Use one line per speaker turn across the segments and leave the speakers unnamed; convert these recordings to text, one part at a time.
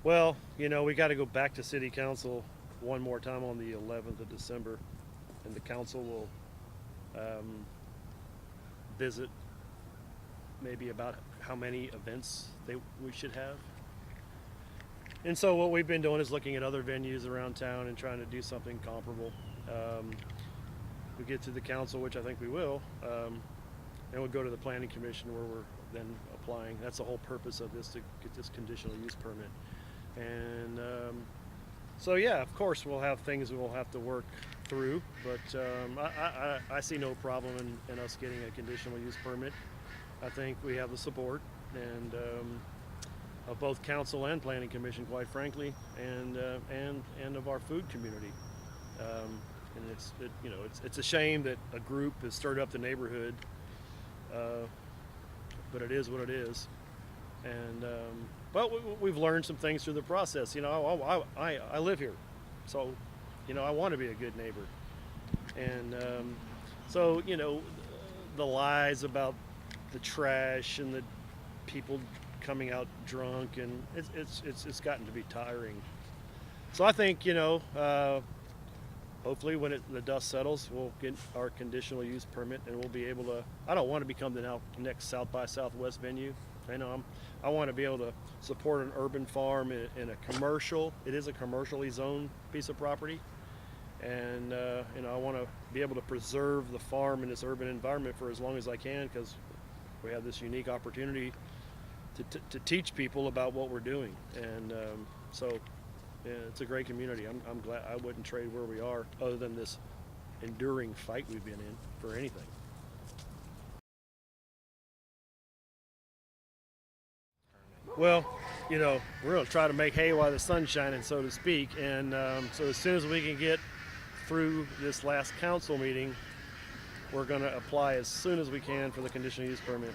Well, we got to go back to city council one more time on the 11th of December, and the council will visit maybe about how many events we should have. And so what we've been doing is looking at other venues around town and trying to do something comparable. We get to the council, which I think we will, and we'll go to the planning commission where we're then applying. That's the whole purpose of this, to get this conditional use permit. And so yeah, of course we'll have things we'll have to work through, but I see no problem in us getting a conditional use permit. I think we have the support and of both council and planning commission, quite frankly, and of our food community. And it's a shame that a group has stirred up the neighborhood, but it is what it is. And but we've learned some things through the process. I live here, so I want to be a good neighbor. And so the lies about the trash and the people coming out drunk, and it's gotten to be tiring. So I think hopefully when the dust settles, we'll get our conditional use permit, and we'll be able to. I don't want to become the next South by Southwest venue. I want to be able to support an urban farm in a commercial. It is a commercially zoned piece of property, and I want to be able to preserve the farm in this urban environment for as long as I can, because we have this unique opportunity to teach people about what we're doing. And so yeah, it's a great community. I'm glad. I wouldn't trade where we are, other than this enduring fight we've been in, for anything. Well, we're going to try to make hay while the sun's shining, so to speak. And so as soon as we can get through this last council meeting, we're going to apply as soon as we can for the conditional use permit.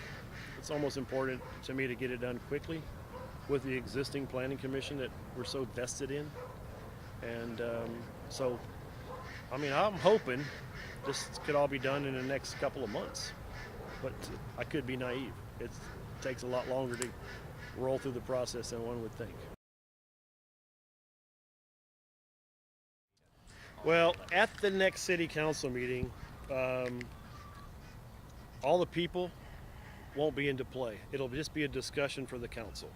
It's almost important to me to get it done quickly with the existing planning commission that we're so vested in. And so, I'm hoping this could all be done in the next couple of months. But I could be naive. It takes a lot longer to roll through the process than one would think. Well, at the next city council meeting, all the people won't be into play. It'll just be a discussion for the council.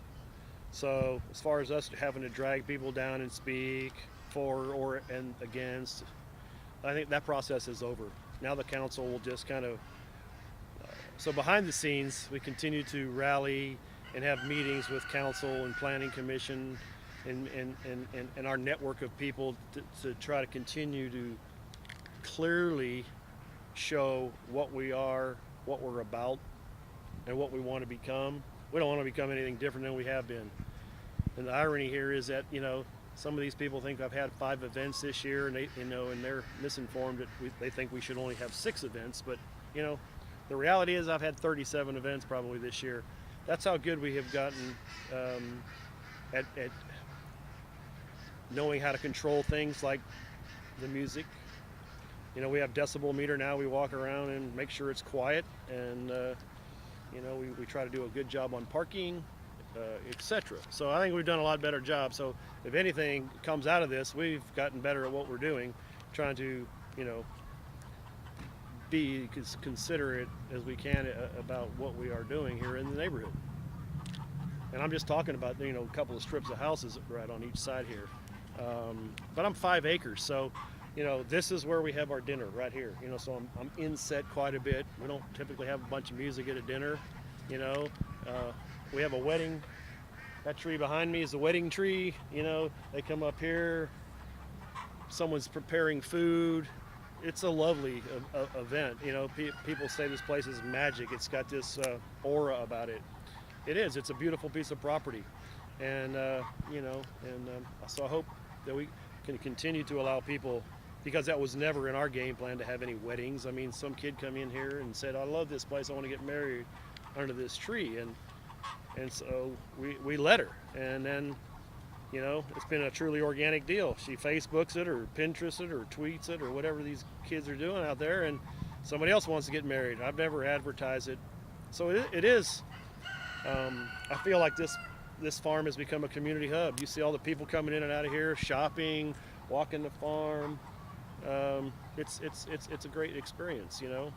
So as far as us having to drag people down and speak for or and against, I think that process is over. Now the council will just kind of, so behind the scenes, we continue to rally and have meetings with council and planning commission and our network of people to try to continue to clearly show what we are, what we're about, and what we want to become. We don't want to become anything different than we have been. And the irony here is that, some of these people think I've had 5 events this year, and they're misinformed that they think we should only have 6 events. But, the reality is I've had 37 events probably this year. That's how good we have gotten at knowing how to control things like the music. We have decibel meter now. We walk around and make sure it's quiet, and we try to do a good job on parking, etc. So I think we've done a lot better job. So if anything comes out of this, we've gotten better at what we're doing, trying to be as considerate as we can about what we are doing here in the neighborhood. And I'm just talking about a couple of strips of houses right on each side here, but I'm 5 acres, so this is where we have our dinner right here. So I'm inset quite a bit. We don't typically have a bunch of music at a dinner. We have a wedding. That tree behind me is a wedding tree. They come up here. Someone's preparing food. It's a lovely event. People say this place is magic. It's got this aura about it. It is. It's a beautiful piece of property, and so I hope that we can continue to allow people, because that was never in our game plan to have any weddings. Some kid come in here and said, "I love this place. I want to get married under this tree," and so we let her, and then it's been a truly organic deal. She Facebooks it or Pinterests it or tweets it or whatever these kids are doing out there, and somebody else wants to get married. I've never advertised it, so it is. I feel like this this farm has become a community hub. You see all the people coming in and out of here, shopping, walking the farm. It's a great experience, you know.